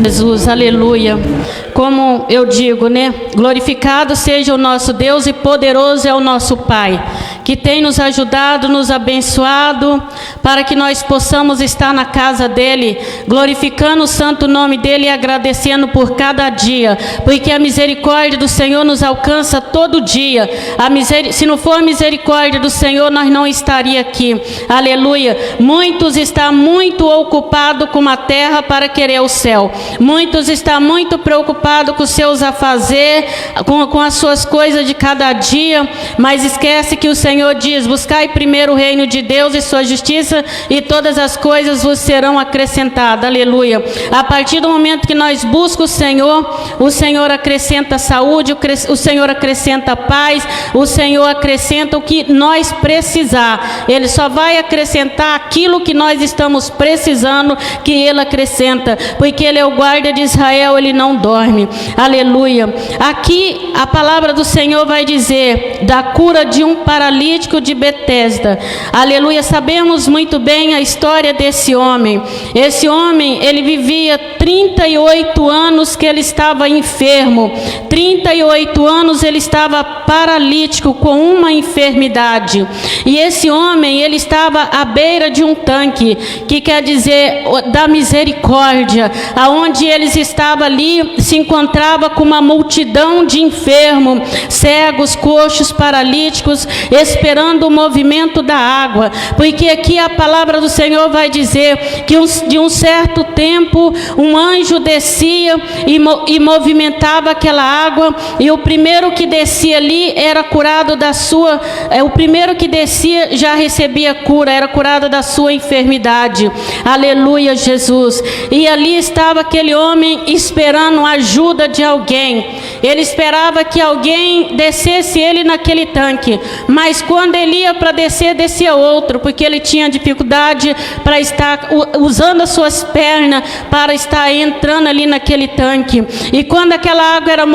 Jesus, aleluia. Como eu digo, né? Glorificado seja o nosso Deus e poderoso é o nosso Pai, que tem nos ajudado, nos abençoado, para que nós possamos estar na casa dEle, glorificando o santo nome dEle e agradecendo por cada dia, porque a misericórdia do Senhor nos alcança todo dia. Se não for a misericórdia do Senhor, nós não estaríamos aqui, aleluia. Muitos estão muito ocupados com a terra para querer o céu, muitos estão muito preocupados com os seus afazeres, com as suas coisas de cada dia, mas esquece que o Senhor diz: buscai primeiro o reino de Deus e sua justiça, e todas as coisas vos serão acrescentadas, aleluia. A partir do momento que nós buscamos o Senhor acrescenta saúde, o Senhor acrescenta paz, o Senhor acrescenta o que nós precisar. Ele só vai acrescentar aquilo que nós estamos precisando, que Ele acrescenta, porque Ele é o guarda de Israel, Ele não dorme, aleluia. Aqui a palavra do Senhor vai dizer da cura de um paralítico de Betesda, aleluia. Sabemos muito bem a história desse homem. Esse homem, ele vivia 38 anos que ele estava enfermo, 38 anos ele estava paralítico com uma enfermidade, e esse homem, ele estava à beira de um tanque, que quer dizer da misericórdia, aonde eles estavam ali, se encontrava com uma multidão de enfermos, cegos, coxos, paralíticos, esperando o movimento da água, porque aqui a palavra do Senhor vai dizer que de um certo tempo um anjo descia e movimentava aquela água, e o primeiro que descia ali era curado da sua, o primeiro que descia já recebia cura, era curado da sua enfermidade, aleluia, Jesus. E ali estava aquele homem esperando a ajuda de alguém, ele esperava que alguém descesse ele naquele tanque, mas quando ele ia para descer, descia outro, porque ele tinha dificuldade para estar usando as suas pernas para estar entrando ali naquele tanque. E quando aquela água era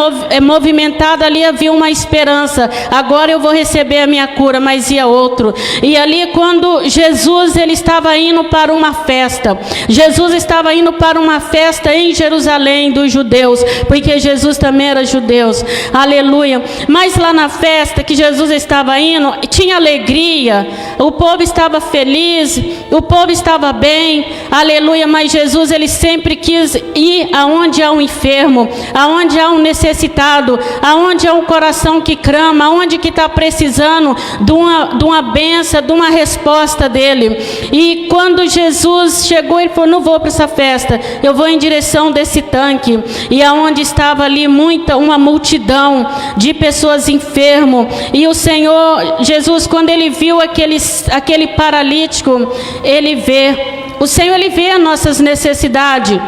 movimentada, ali havia uma esperança: agora eu vou receber a minha cura, mas ia outro. E ali, quando Jesus, ele estava indo para uma festa, Jesus estava indo para uma festa em Jerusalém dos judeus, porque Jesus também era judeu, aleluia. Mas lá na festa que Jesus estava indo, tinha alegria, o povo estava feliz, o povo estava bem, aleluia. Mas Jesus, ele sempre quis ir aonde há um enfermo, aonde há um necessitado, aonde há um coração que clama, aonde que está precisando de uma bênção, de uma resposta dele. E quando Jesus chegou, ele falou: não vou para essa festa, eu vou em direção desse tanque. E aonde estava ali uma multidão de pessoas enfermas, e o Senhor Jesus, quando ele viu aquele paralítico, o Senhor, ele vê as nossas necessidades.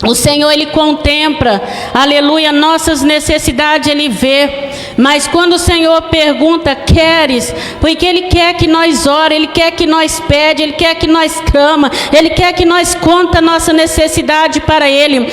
O Senhor, ele contempla, aleluia, nossas necessidades, ele vê. Mas quando o Senhor pergunta: queres? Porque ele quer que nós ore, ele quer que nós pede, ele quer que nós clama, ele quer que nós conta a nossa necessidade para ele,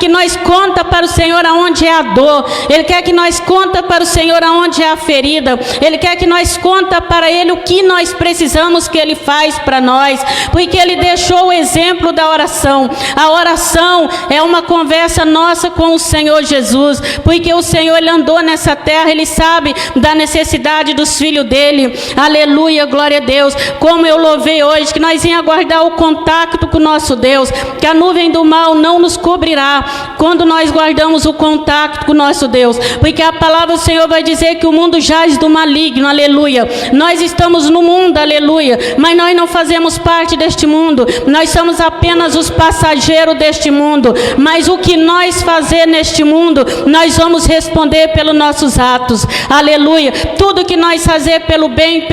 que nós conta para o Senhor aonde é a dor, ele quer que nós conta para o Senhor aonde é a ferida, ele quer que nós conta para ele o que nós precisamos que ele faz para nós, porque ele deixou o exemplo da oração. A oração é uma conversa nossa com o Senhor Jesus, porque o Senhor, ele andou nessa terra, ele sabe da necessidade dos filhos dele, aleluia, glória a Deus. Como eu louvei hoje, que nós íamos aguardar o contato com o nosso Deus, que a nuvem do mal não nos cobrirá quando nós guardamos o contato com o nosso Deus, porque a palavra do Senhor vai dizer que o mundo jaz do maligno, aleluia. Nós estamos no mundo, aleluia, mas nós não fazemos parte deste mundo, nós somos apenas os passageiros deste mundo. Mas o que nós fazer neste mundo, nós vamos responder pelos nossos atos, aleluia. Tudo que nós fazer pelo bem,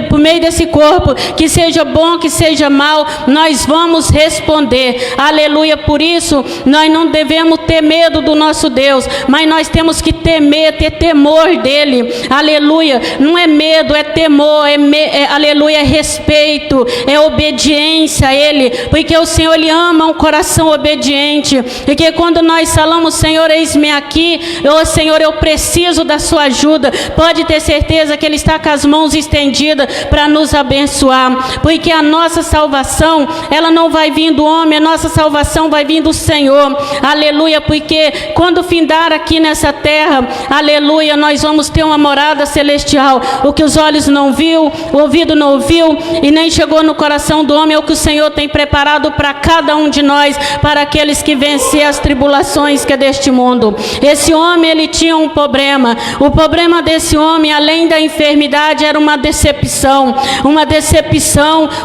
por meio desse corpo, que seja bom, que seja mal, nós vamos responder, aleluia. Por isso, nós não devemos ter medo do nosso Deus, mas nós temos que temer, ter temor dele, aleluia. Não é medo, é temor, aleluia, é respeito, é obediência a ele, porque o Senhor, ele ama um coração obediente. Porque quando nós falamos: Senhor, eis-me aqui, Senhor, eu preciso da sua ajuda, pode ter certeza que Ele está com as mãos estendidas para nos abençoar, porque a nossa salvação, ela não vai vir do homem, a nossa salvação vai vir do Senhor, aleluia, porque quando findar aqui nessa terra, aleluia, nós vamos ter uma morada celestial. O que os olhos não viu, o ouvido não ouviu e nem chegou no coração do homem, é o que o Senhor tem preparado para cada um de nós, para aqueles que vencem as tribulações que é deste mundo. Esse homem, ele tinha um problema. O problema desse homem, além da enfermidade, era uma decepção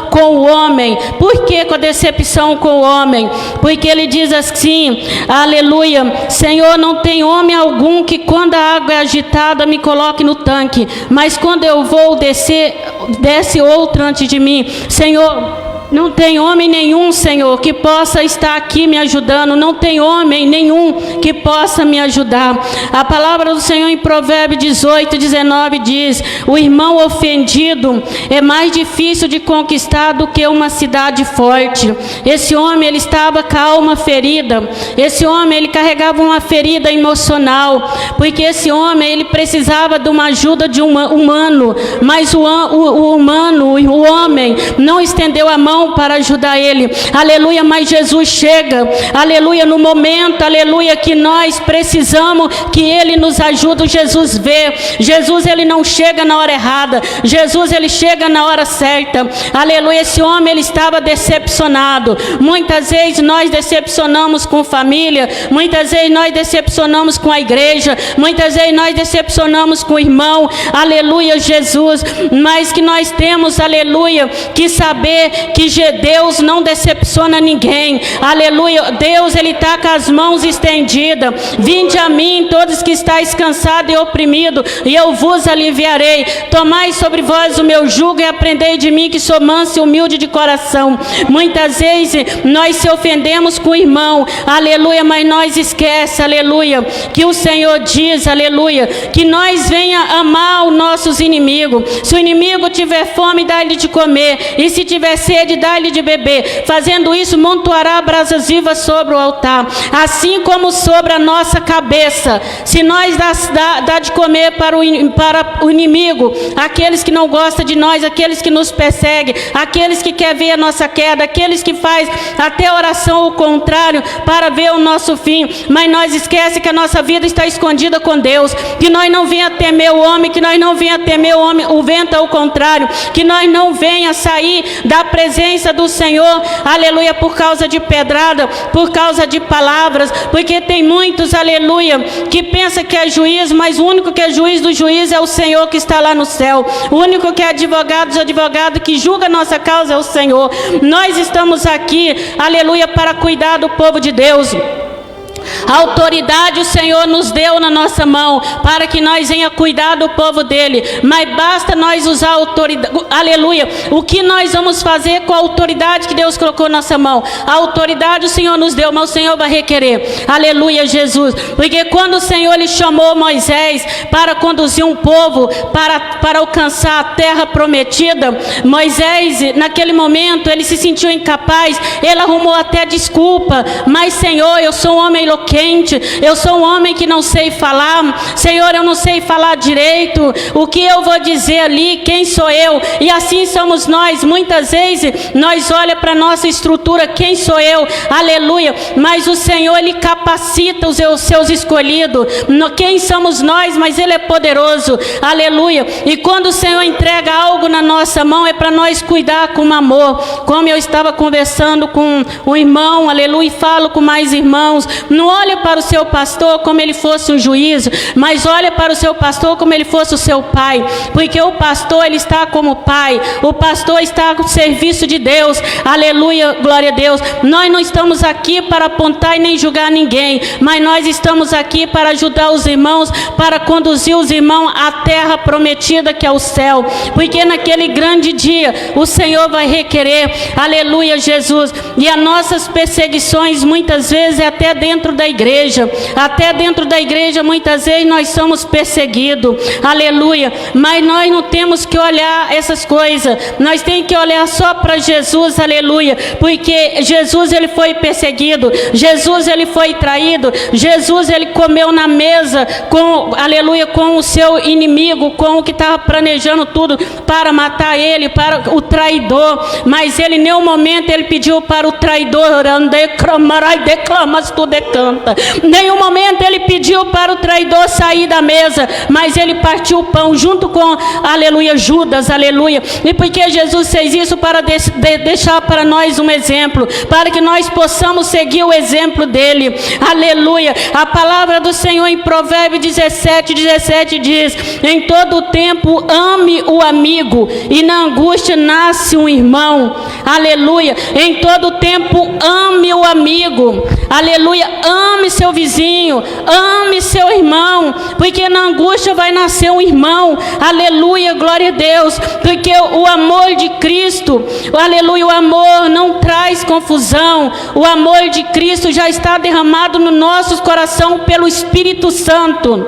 com o homem. Por que com a decepção com o homem? Porque ele diz assim, aleluia, Senhor, não tem homem algum que quando a água é agitada me coloque no tanque, mas quando eu vou desce outro antes de mim. Senhor, não tem homem nenhum, Senhor, que possa estar aqui me ajudando. Não tem homem nenhum que possa me ajudar. A palavra do Senhor em Provérbios 18, 19 diz: o irmão ofendido é mais difícil de conquistar do que uma cidade forte. Esse homem, ele estava com a alma ferida. Esse homem, ele carregava uma ferida emocional, porque esse homem, ele precisava de uma ajuda de um humano, mas o homem não estendeu a mão para ajudar ele, aleluia, mas Jesus chega, aleluia, no momento, aleluia, que nós precisamos que ele nos ajude. Jesus vê, Jesus, ele não chega na hora errada, Jesus, ele chega na hora certa, aleluia. Esse homem, ele estava decepcionado. Muitas vezes nós decepcionamos com família, muitas vezes nós decepcionamos com a igreja, muitas vezes nós decepcionamos com o irmão, aleluia, Jesus, mas que nós temos, aleluia, que saber que Deus não decepciona ninguém, aleluia. Deus, ele está com as mãos estendidas. Vinde a mim, todos que estáis cansados e oprimidos, e eu vos aliviarei. Tomai sobre vós o meu jugo e aprendei de mim, que sou manso e humilde de coração. Muitas vezes nós se ofendemos com o irmão, aleluia, mas nós esquece, aleluia, que o Senhor diz, aleluia, que nós venha amar os nossos inimigos. Se o inimigo tiver fome, dá-lhe de comer, e se tiver sede, dá-lhe de beber. Fazendo isso, montoará brasas vivas sobre o altar, assim como sobre a nossa cabeça. Se nós dá de comer para o inimigo, aqueles que não gostam de nós, aqueles que nos perseguem, aqueles que querem ver a nossa queda, aqueles que faz até oração o contrário para ver o nosso fim, mas nós esquece que a nossa vida está escondida com Deus, que nós não venha temer o homem, que nós não venha temer o homem, o vento ao contrário, que nós não venha sair da presença do Senhor, aleluia, por causa de pedrada, por causa de palavras, porque tem muitos, aleluia, que pensa que é juiz, mas o único que é juiz do juiz é o Senhor que está lá no céu. O único que é advogado dos advogados, que julga a nossa causa, é o Senhor. Nós estamos aqui, aleluia, para cuidar do povo de Deus. A autoridade o Senhor nos deu na nossa mão, para que nós venha cuidar do povo dele, mas basta nós usar a autoridade, aleluia. O que nós vamos fazer com a autoridade que Deus colocou na nossa mão? A autoridade o Senhor nos deu, mas o Senhor vai requerer, aleluia, Jesus, porque quando o Senhor lhe chamou Moisés para conduzir um povo para alcançar a terra prometida, Moisés, naquele momento, ele se sentiu incapaz, ele arrumou até desculpa, mas Senhor, eu sou um homem eloquente, eu sou um homem que não sei falar, Senhor, eu não sei falar direito, o que eu vou dizer ali, quem sou eu? E assim somos nós, muitas vezes nós olhamos para a nossa estrutura, quem sou eu? Aleluia, mas o Senhor, ele capacita os seus escolhidos, quem somos nós? Mas ele é poderoso, aleluia. E quando o Senhor entrega algo na nossa mão, é para nós cuidar com amor, como eu estava conversando com um irmão, aleluia, e falo com mais irmãos. Não olha para o seu pastor como ele fosse um juiz, mas olha para o seu pastor como ele fosse o seu pai, porque o pastor, ele está como pai, o pastor está ao serviço de Deus, aleluia, glória a Deus. Nós não estamos aqui para apontar e nem julgar ninguém, mas nós estamos aqui para ajudar os irmãos, para conduzir os irmãos à terra prometida, que é o céu, porque naquele grande dia o Senhor vai requerer, aleluia, Jesus. E as nossas perseguições muitas vezes é até dentro da igreja. Até dentro da igreja, muitas vezes nós somos perseguidos, aleluia, mas nós não temos que olhar essas coisas, nós temos que olhar só para Jesus, aleluia, porque Jesus, ele foi perseguido, Jesus, ele foi traído, Jesus, ele comeu na mesa com, aleluia, com o seu inimigo, com o que estava planejando tudo para matar ele, para o traidor, mas ele em nenhum momento ele pediu para o traidor, declamas tu decanta, em nenhum momento ele pediu para o traidor sair da mesa, mas ele partiu o pão junto com, aleluia, Judas, aleluia, e porque Jesus fez isso para deixar para nós um exemplo, para que nós possamos seguir o exemplo dele, aleluia. A palavra do Senhor em Provérbios 17 diz: em todo o tempo ame o amigo, e na angústia nasce um irmão, aleluia. Em todo o tempo ame o amigo, aleluia, ame seu vizinho, ame seu irmão, porque na angústia vai nascer um irmão, aleluia, glória a Deus, porque o amor de Cristo, aleluia, o amor não traz confusão, o amor de Cristo já está derramado no nosso coração pelo Espírito Santo.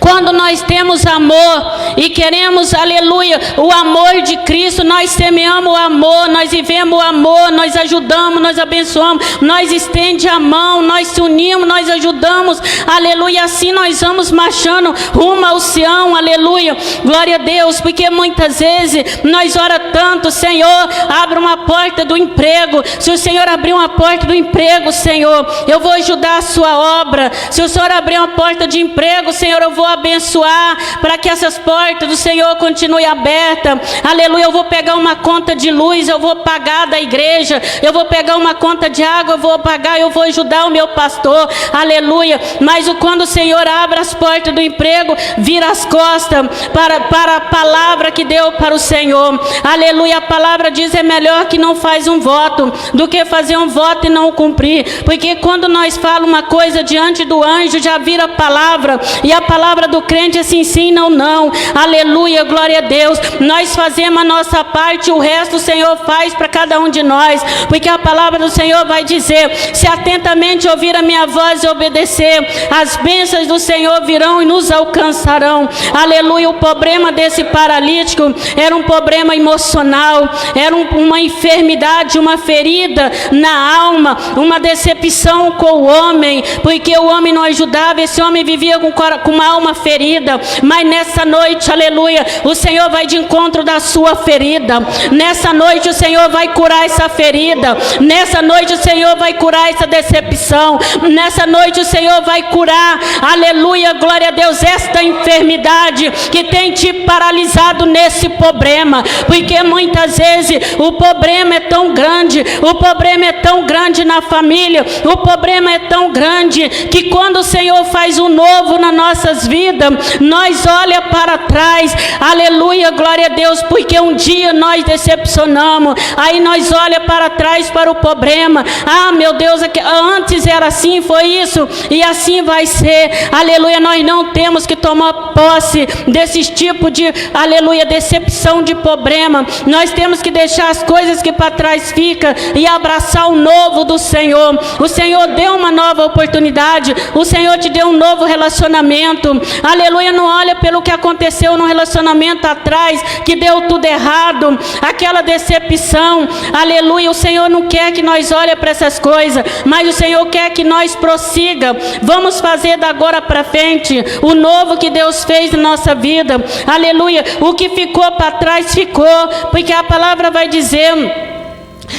Quando nós temos amor e queremos, aleluia, o amor de Cristo, nós semeamos o amor, nós vivemos o amor, nós ajudamos, nós abençoamos, nós estende a mão, nós se unimos, nós ajudamos, aleluia, assim nós vamos marchando rumo ao Sião, aleluia, glória a Deus, porque muitas vezes nós oramos tanto, Senhor, abre uma porta do emprego. Se o Senhor abrir uma porta do emprego, Senhor, eu vou ajudar a sua obra. Se o Senhor abrir uma porta de emprego, Senhor, eu vou abençoar para que essas portas do Senhor continuem abertas, aleluia. Eu vou pegar uma conta de luz, eu vou pagar da igreja, eu vou pegar uma conta de água, eu vou pagar, eu vou ajudar o meu pastor, aleluia. Mas quando o Senhor abre as portas do emprego, vira as costas para a palavra que deu para o Senhor, aleluia. A palavra diz: é melhor que não faz um voto do que fazer um voto e não o cumprir, porque quando nós falamos uma coisa diante do anjo, já vira palavra, e a palavra do crente é sim, sim, não, não, aleluia, glória a Deus. Nós fazemos a nossa parte, o resto o Senhor faz para cada um de nós, porque a palavra do Senhor vai dizer: se atentamente ouvir a minha voz e obedecer, as bênçãos do Senhor virão e nos alcançarão, aleluia. O problema desse paralítico era um problema emocional, era uma enfermidade, uma ferida na alma, uma decepção com o homem, porque o homem não ajudava, esse homem vivia com uma alma ferida. Mas nessa noite, aleluia, o Senhor vai de encontro da sua ferida, nessa noite o Senhor vai curar essa ferida, nessa noite o Senhor vai curar essa decepção, nessa noite o Senhor vai curar, aleluia, glória a Deus, esta enfermidade que tem te paralisado nesse problema, porque muitas vezes o problema é tão grande, o problema é tão grande na família, o problema é tão grande que quando o Senhor faz um novo nas nossas vidas, nós olha para trás, aleluia, glória a Deus, porque um dia nós decepcionamos, aí nós olha para trás para o problema, ah meu Deus, antes era assim, foi isso, e assim vai ser, aleluia. Nós não temos que tomar posse desses tipos de, aleluia, decepção de problema, nós temos que deixar as coisas que para trás ficam e abraçar o novo do Senhor. O Senhor deu uma nova oportunidade, o Senhor te deu um novo relacionamento, aleluia. Não olha pelo que aconteceu no relacionamento atrás, que deu tudo errado, aquela decepção, aleluia. O Senhor não quer que nós olhe para essas coisas, mas o Senhor quer que nós prossiga, vamos fazer da agora para frente o novo que Deus fez na nossa vida, aleluia. O que ficou para trás ficou, porque a palavra vai dizer: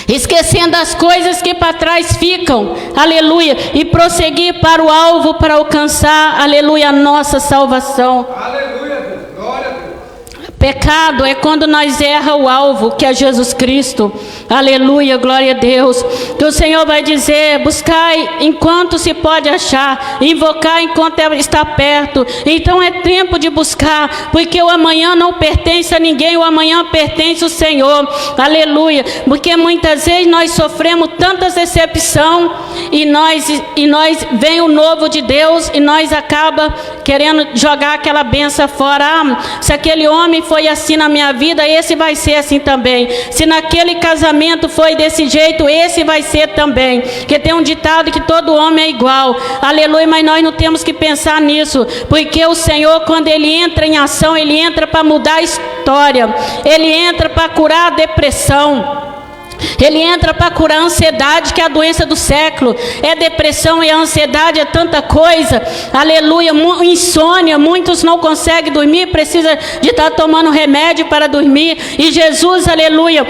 esquecendo as coisas que para trás ficam, aleluia, e prosseguir para o alvo, para alcançar, aleluia, a nossa salvação. Aleluia, Deus. Glória a Deus. Pecado é quando nós erra o alvo, que é Jesus Cristo, aleluia, glória a Deus. Que o Senhor vai dizer: buscai enquanto se pode achar, invocar enquanto está perto. Então é tempo de buscar, porque o amanhã não pertence a ninguém, o amanhã pertence ao Senhor, aleluia. Porque muitas vezes nós sofremos tantas decepção, e nós vem o novo de Deus, e nós acaba querendo jogar aquela benção fora. Ah, se aquele homem foi assim na minha vida, esse vai ser assim também. Se naquele casamento foi desse jeito, esse vai ser também. Porque tem um ditado que todo homem é igual. Aleluia, mas nós não temos que pensar nisso. Porque o Senhor, quando Ele entra em ação, Ele entra para mudar a história. Ele entra para curar a depressão. Ele entra para curar a ansiedade, que é a doença do século. É depressão e a ansiedade, é tanta coisa. Aleluia, insônia, muitos não conseguem dormir, precisa de estar tomando remédio para dormir. E Jesus, aleluia,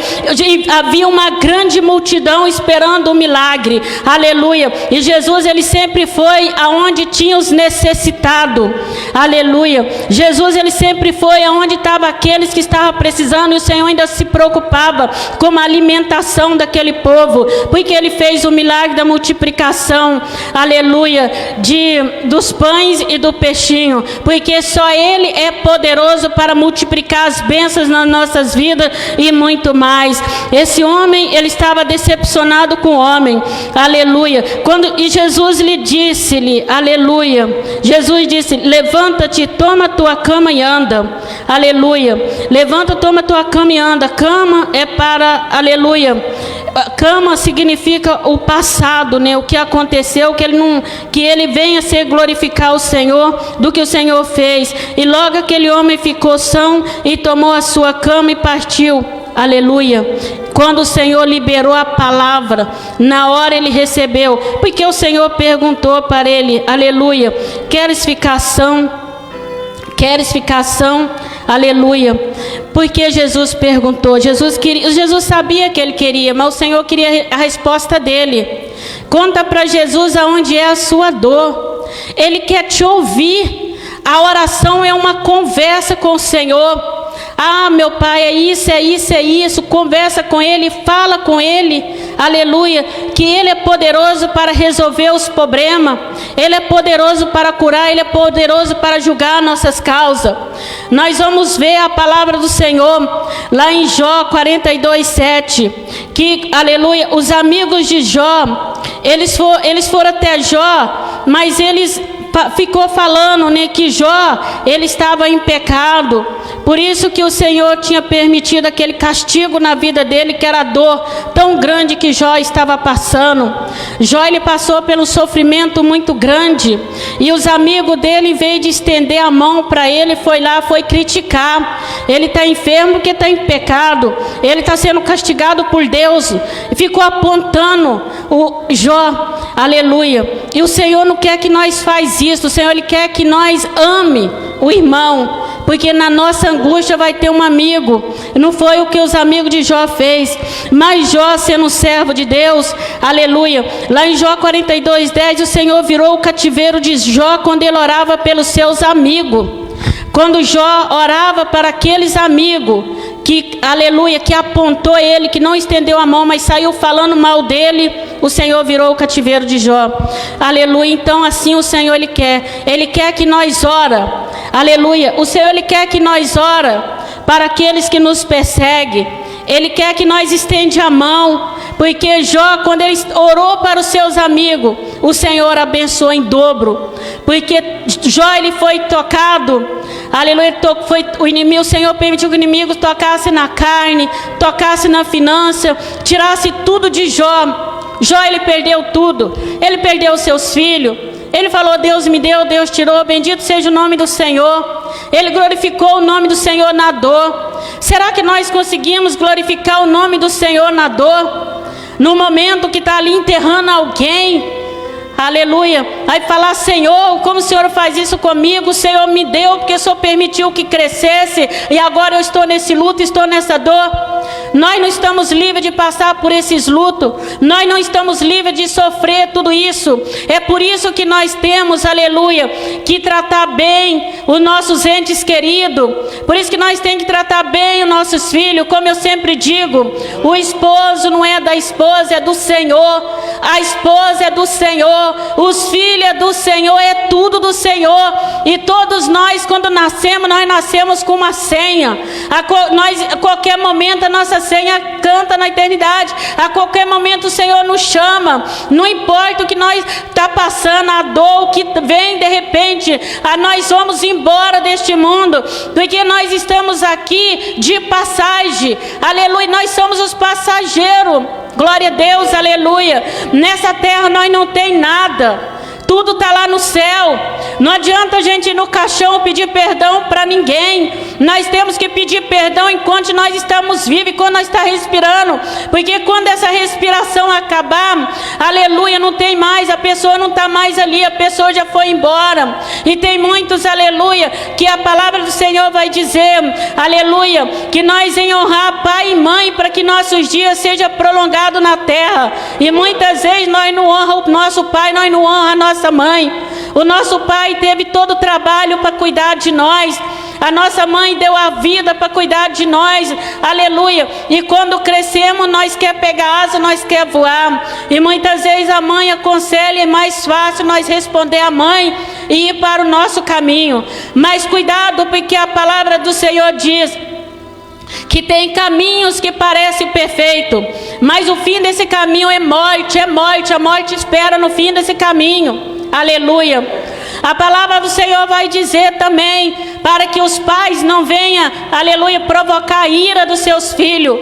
havia uma grande multidão esperando o milagre. Aleluia. E Jesus, Ele sempre foi aonde tinha os necessitados. Aleluia. Jesus, Ele sempre foi aonde estavam aqueles que estavam precisando, e o Senhor ainda se preocupava com a alimentação daquele povo, porque Ele fez o milagre da multiplicação, aleluia, dos pães e do peixinho, porque só Ele é poderoso para multiplicar as bênçãos nas nossas vidas e muito mais. Esse homem, ele estava decepcionado com o homem, aleluia, e Jesus lhe disse-lhe, aleluia, Jesus disse: levanta-te, toma tua cama e anda, aleluia, levanta, toma tua cama e anda. Cama é para, aleluia, cama significa o passado, né? O que aconteceu, que ele venha ser glorificar o Senhor do que o Senhor fez. E logo aquele homem ficou são e tomou a sua cama e partiu. Aleluia. Quando o Senhor liberou a palavra, na hora ele recebeu, porque o Senhor perguntou para ele, aleluia, queres ficar são? Queres ficar são? Aleluia. Porque Jesus perguntou, Jesus sabia que ele queria, mas o Senhor queria a resposta dele. Conta para Jesus aonde é a sua dor. Ele quer te ouvir. A oração é uma conversa com o Senhor. Ah, meu Pai, é isso, é isso, é isso. Conversa com Ele, fala com Ele, aleluia, que Ele é poderoso para resolver os problemas, Ele é poderoso para curar, Ele é poderoso para julgar nossas causas. Nós vamos ver a palavra do Senhor lá em Jó 42:7, que, aleluia, os amigos de Jó, eles foram até Jó, mas eles ficou falando, né, que Jó, ele estava em pecado, por isso que o Senhor tinha permitido aquele castigo na vida dele, que era a dor tão grande que Jó estava passando. Jó, ele passou pelo sofrimento muito grande, e os amigos dele, em vez de estender a mão para ele, foi criticar. Ele está enfermo porque está em pecado, ele está sendo castigado por Deus, e ficou apontando o Jó, aleluia. E o Senhor não quer que nós façamos isso. O Senhor, Ele quer que nós ame o irmão, porque na nossa angústia vai ter um amigo. Não foi o que os amigos de Jó fez, mas Jó, sendo servo de Deus, aleluia, lá em Jó 42:10, o Senhor virou o cativeiro de Jó quando ele orava pelos seus amigos. Quando Jó orava para aqueles amigos que, aleluia, que apontou ele, que não estendeu a mão, mas saiu falando mal dele, o Senhor virou o cativeiro de Jó. Aleluia. Então assim o Senhor, Ele quer que nós ora, aleluia, o Senhor, Ele quer que nós ora para aqueles que nos perseguem. Ele quer que nós estende a mão, porque Jó, quando ele orou para os seus amigos, o Senhor abençoou em dobro, porque Jó, ele foi tocado, aleluia, o Senhor permitiu que o inimigo tocasse na carne, tocasse na finança, tirasse tudo de Jó. Jó, ele perdeu tudo, ele perdeu os seus filhos, ele falou: Deus me deu, Deus tirou, bendito seja o nome do Senhor. Ele glorificou o nome do Senhor na dor. Será que nós conseguimos glorificar o nome do Senhor na dor? No momento que está ali enterrando alguém, aleluia, aí falar: Senhor, como o Senhor faz isso comigo? O Senhor me deu porque o Senhor permitiu que crescesse, e agora eu estou nesse luto, estou nessa dor. Nós não estamos livres de passar por esses lutos, nós não estamos livres de sofrer tudo isso. É por isso que nós temos, aleluia, que tratar bem os nossos entes queridos. Por isso que nós temos que tratar bem os nossos filhos. Como eu sempre digo, o esposo não é da esposa, é do Senhor. A esposa é do Senhor, os filhos é do Senhor, é tudo do Senhor. E todos nós, quando nascemos, nós nascemos com uma senha. A qualquer momento nós nossa senha canta na eternidade. A qualquer momento o Senhor nos chama. Não importa o que nós está passando, a dor que vem de repente, nós vamos embora deste mundo, porque nós estamos aqui de passagem. Aleluia, nós somos os passageiros. Glória a Deus, aleluia. Nessa terra nós não tem nada. Tudo está lá no céu. Não adianta a gente ir no caixão pedir perdão para ninguém. Nós temos que pedir perdão enquanto nós estamos vivos, enquanto nós estamos respirando. Porque quando essa respiração acabar, aleluia, não tem mais, a pessoa não está mais ali, a pessoa já foi embora. E tem muitos, aleluia, que a palavra do Senhor vai dizer, aleluia, que nós em honrar pai e mãe para que nossos dias sejam prolongados na terra. E muitas vezes nós não honramos o nosso pai, nós não honramos a nossa mãe. O nosso pai teve todo o trabalho para cuidar de nós. A nossa mãe deu a vida para cuidar de nós, aleluia. E quando crescemos, nós quer pegar asa, nós quer voar. E muitas vezes a mãe aconselha, é mais fácil nós responder à mãe e ir para o nosso caminho. Mas cuidado, porque a palavra do Senhor diz que tem caminhos que parecem perfeitos, mas o fim desse caminho é morte, a morte espera no fim desse caminho, aleluia. A palavra do Senhor vai dizer também, para que os pais não venham, aleluia, provocar a ira dos seus filhos.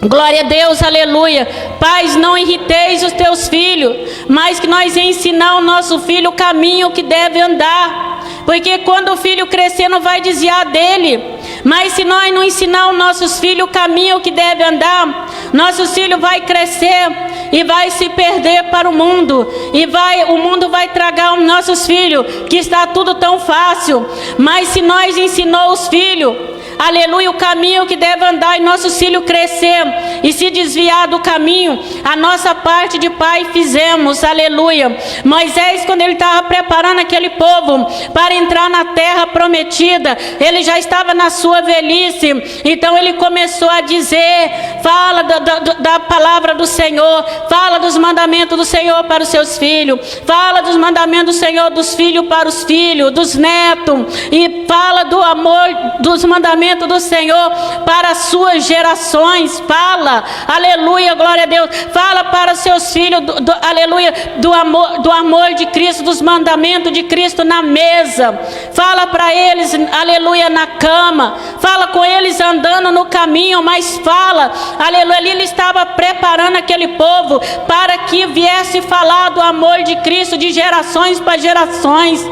Glória a Deus, aleluia. Pais, não irriteis os teus filhos, mas que nós ensinar o nosso filho o caminho que deve andar. Porque quando o filho crescer não vai desviar dele. Mas se nós não ensinar os nossos filhos o caminho que deve andar, nossos filhos vai crescer e vai se perder para o mundo. E o mundo vai tragar os nossos filhos, que está tudo tão fácil. Mas se nós ensinar os filhos, aleluia, o caminho que deve andar, e nosso filho crescer e se desviar do caminho, a nossa parte de pai fizemos, aleluia. Moisés, quando ele estava preparando aquele povo para entrar na terra prometida, ele já estava na sua velhice. Então ele começou a dizer, fala da palavra do Senhor, fala dos mandamentos do Senhor para os seus filhos, fala dos mandamentos do Senhor dos filhos para os filhos, dos netos, e fala do amor, dos mandamentos do Senhor para as suas gerações. Fala, aleluia, glória a Deus. Fala para os seus filhos, aleluia, do amor de Cristo, dos mandamentos de Cristo na mesa. Fala para eles, aleluia, na cama. Fala com eles andando no caminho, mas fala, aleluia, ali ele estava preparando aquele povo para que viesse falar do amor de Cristo de gerações para gerações.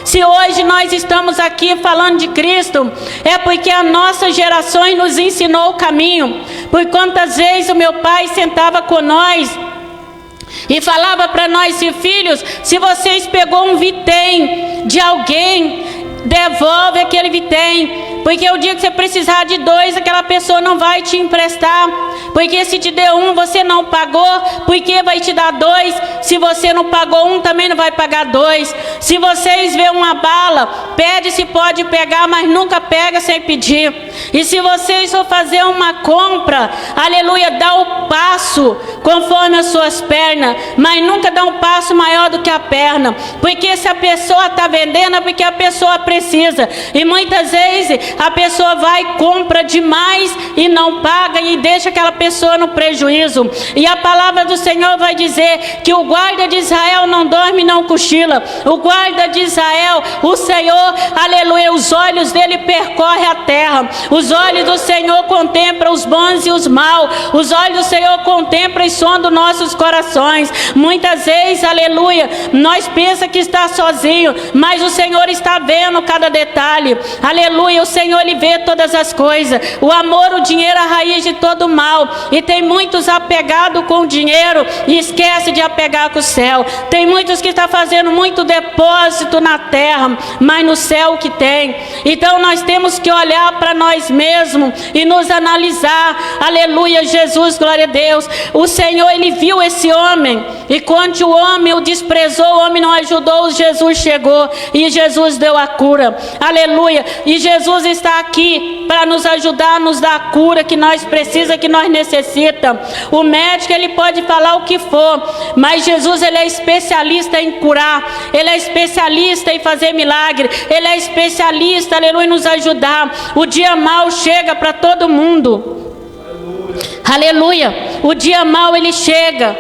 Se hoje nós estamos aqui falando de Cristo, é porque a nossa geração nos ensinou o caminho. Por quantas vezes o meu pai sentava com nós e falava para nós, filhos, se vocês pegou um vitém de alguém, devolve aquele vitém. Porque o dia que você precisar de 2, aquela pessoa não vai te emprestar. Porque se te deu 1, você não pagou, porque vai te dar 2. Se você não pagou 1, também não vai pagar 2. Se vocês vê uma bala, pede se pode pegar, mas nunca pega sem pedir. E se vocês for fazer uma compra, aleluia, dá o passo conforme as suas pernas, mas nunca dá um passo maior do que a perna. Porque se a pessoa está vendendo, é porque a pessoa precisa. E muitas vezes a pessoa vai, compra demais e não paga e deixa aquela pessoa no prejuízo. E a palavra do Senhor vai dizer que o guarda de Israel não dorme, não cochila. O guarda de Israel, o Senhor, aleluia, os olhos dele percorrem a terra. Os olhos do Senhor contemplam os bons e os maus. Os olhos do Senhor contemplam e sondam nossos corações. Muitas vezes, aleluia, nós pensamos que está sozinho, mas o Senhor está vendo cada detalhe. Aleluia, o Senhor, Ele vê todas as coisas. O amor, o dinheiro é a raiz de todo mal. E tem muitos apegados com o dinheiro e esquece de apegar com o céu. Tem muitos que estão fazendo muito depósito na terra, mas no céu o que tem. Então nós temos que olhar para nós mesmos e nos analisar. Aleluia, Jesus, glória a Deus. O Senhor, Ele viu esse homem, e quando o homem o desprezou, o homem não ajudou, Jesus chegou e Jesus deu a cura. Aleluia. E Jesus está aqui para nos ajudar, nos dar a cura que nós precisamos, que nós necessitamos. O médico, ele pode falar o que for, mas Jesus, Ele é especialista em curar. Ele é especialista em fazer milagre. Ele é especialista, aleluia, em nos ajudar. O dia mau chega para todo mundo. Aleluia. O dia mau ele chega.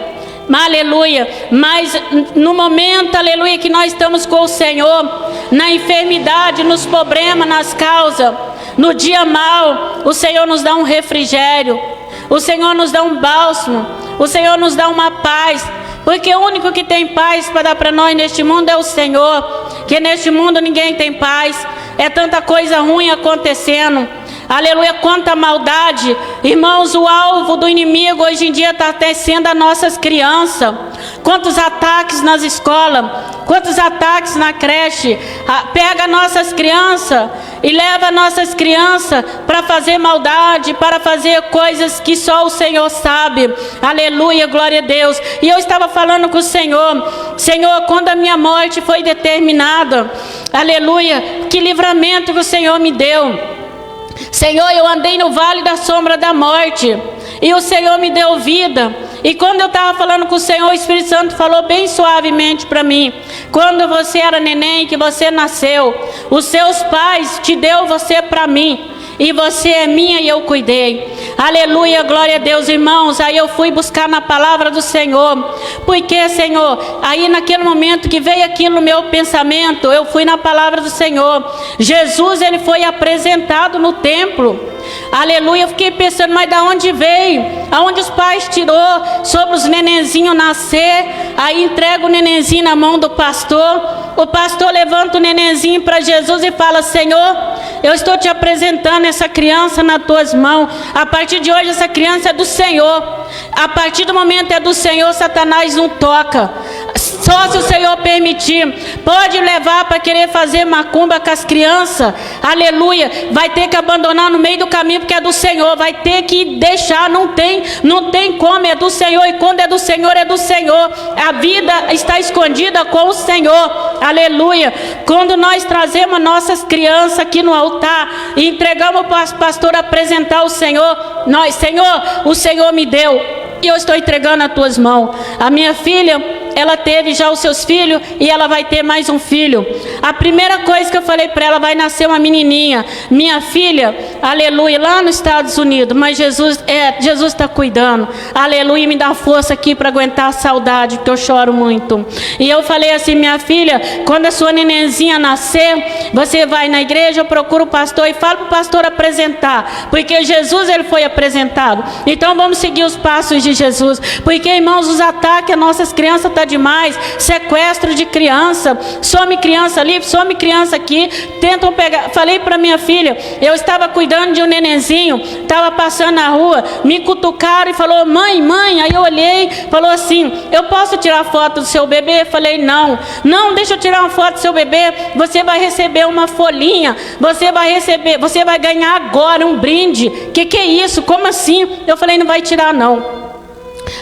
Aleluia. Mas no momento, aleluia, que nós estamos com o Senhor, na enfermidade, nos problemas, nas causas, no dia mau, o Senhor nos dá um refrigério, o Senhor nos dá um bálsamo, o Senhor nos dá uma paz. Porque o único que tem paz para dar para nós neste mundo é o Senhor. Que neste mundo ninguém tem paz. É tanta coisa ruim acontecendo. Aleluia, quanta maldade. Irmãos, o alvo do inimigo hoje em dia está sendo as nossas crianças. Quantos ataques nas escolas, quantos ataques na creche. Pega nossas crianças e leva nossas crianças para fazer maldade, para fazer coisas que só o Senhor sabe. Aleluia, glória a Deus. E eu estava falando com o Senhor: Senhor, quando a minha morte foi determinada, aleluia, que livramento que o Senhor me deu. Senhor, eu andei no vale da sombra da morte e o Senhor me deu vida. E quando eu estava falando com o Senhor, o Espírito Santo falou bem suavemente para mim: quando você era neném, que você nasceu, os seus pais te deu você para mim, e você é minha e eu cuidei. Aleluia, glória a Deus, irmãos. Aí eu fui buscar na palavra do Senhor. Porque, Senhor, aí naquele momento que veio aquilo no meu pensamento, eu fui na palavra do Senhor. Jesus, ele foi apresentado no templo. Aleluia, eu fiquei pensando, mas da onde veio? Aonde os pais tirou sobre os nenenzinhos nascer? Aí entrega o nenenzinho na mão do pastor. O pastor levanta o nenenzinho para Jesus e fala: Senhor, eu estou te apresentando essa criança nas tuas mãos. A partir de hoje essa criança é do Senhor. A partir do momento é do Senhor, Satanás não toca. Só se o Senhor permitir. Pode levar para querer fazer macumba com as crianças. Aleluia. Vai ter que abandonar no meio do caminho, porque é do Senhor. Vai ter que deixar. Não tem como. É do Senhor. E quando é do Senhor, é do Senhor. A vida está escondida com o Senhor. Aleluia. Quando nós trazemos nossas crianças aqui no altar e entregamos para o pastor apresentar o Senhor, nós: Senhor, o Senhor me deu e eu estou entregando nas tuas mãos. A minha filha, ela teve já os seus filhos e ela vai ter mais um filho. A primeira coisa que eu falei para ela: vai nascer uma menininha. Minha filha, aleluia, lá nos Estados Unidos, mas Jesus está cuidando. Aleluia, me dá força aqui para aguentar a saudade, porque eu choro muito. E eu falei assim: minha filha, quando a sua nenenzinha nascer, você vai na igreja, procura o pastor e fala para o pastor apresentar, porque Jesus, ele foi apresentado. Então vamos seguir os passos de Jesus, porque, irmãos, os ataques às nossas crianças está demais. Sequestro de criança, some criança ali, some criança aqui, tentam pegar. Falei para minha filha, eu estava cuidando de um nenenzinho, estava passando na rua, me cutucaram e falou: mãe, aí eu olhei, falou assim: eu posso tirar foto do seu bebê? Falei: não, deixa eu tirar uma foto do seu bebê, você vai receber uma folhinha, você vai ganhar agora um brinde. Que é isso? Como assim? Eu falei: não vai tirar não.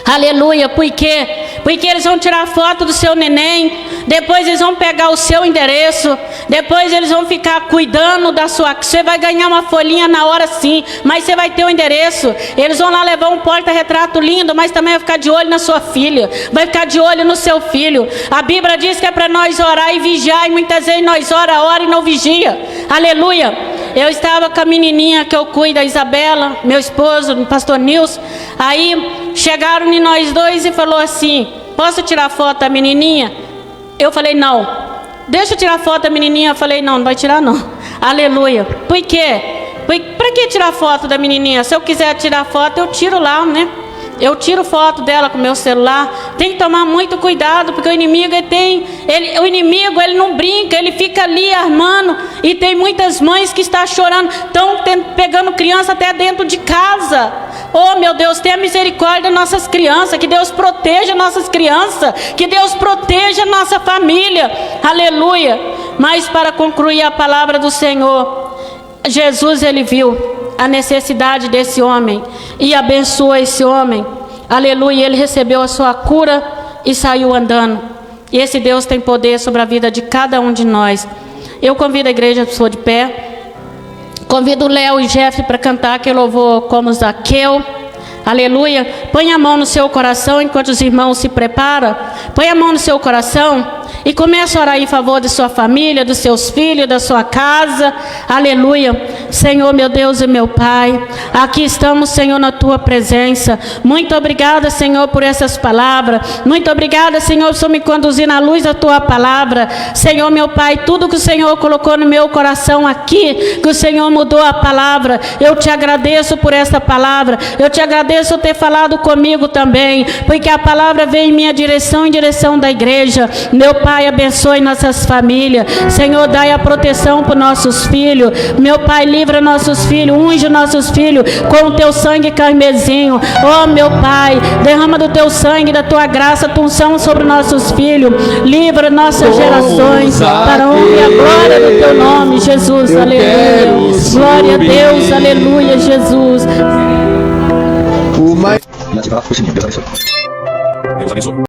Aleluia, por quê? Porque eles vão tirar foto do seu neném, depois eles vão pegar o seu endereço, depois eles vão ficar cuidando da sua... Você vai ganhar uma folhinha na hora sim, mas você vai ter o endereço. Eles vão lá levar um porta-retrato lindo, mas também vai ficar de olho na sua filha, vai ficar de olho no seu filho. A Bíblia diz que é para nós orar e vigiar, e muitas vezes nós ora e não vigia. Aleluia. Eu estava com a menininha que eu cuido, a Isabela, meu esposo, o pastor Nilson. Aí chegaram em nós dois e falou assim: posso tirar foto da menininha? Eu falei: não. Deixa eu tirar foto da menininha. Eu falei: não vai tirar não. Aleluia. Por quê? Para que tirar foto da menininha? Se eu quiser tirar foto, eu tiro lá, né? Eu tiro foto dela com o meu celular. Tem que tomar muito cuidado, porque o inimigo ele não brinca, ele fica ali armando. E tem muitas mães que estão chorando, estão pegando criança até dentro de casa. Oh, meu Deus, tenha misericórdia das nossas crianças, que Deus proteja nossas crianças, que Deus proteja nossa família. Aleluia. Mas para concluir a palavra do Senhor, Jesus, ele viu a necessidade desse homem e abençoou esse homem. Aleluia, ele recebeu a sua cura e saiu andando. E esse Deus tem poder sobre a vida de cada um de nós. Eu convido a igreja, a pessoa de pé. Convido o Léo e Jeff para cantar aquele louvor como Zaqueu. Aleluia. Põe a mão no seu coração enquanto os irmãos se preparam. Põe a mão no seu coração. e comece a orar em favor de sua família, dos seus filhos, da sua casa. Aleluia. Senhor, meu Deus e meu Pai, aqui estamos, Senhor, na tua presença. Muito obrigada, Senhor, por essas palavras. Muito obrigada, Senhor, por me conduzir na luz da tua palavra. Senhor, meu Pai, tudo que o Senhor colocou no meu coração aqui, que o Senhor mudou a palavra, eu te agradeço por essa palavra. Eu te agradeço por ter falado comigo também, porque a palavra vem em minha direção, em direção da igreja. Meu Pai, abençoe nossas famílias. Senhor, dai a proteção para nossos filhos. Meu Pai, livra nossos filhos, unge nossos filhos com o teu sangue carmesinho. Oh, meu Pai, derrama do teu sangue, da tua graça, tua unção sobre nossos filhos. Livra nossas gerações para a honra e a glória do teu nome, Jesus. Aleluia. Glória a Deus. Aleluia, Jesus. E ativar o sininho. Deus abençoe. Deus abençoe.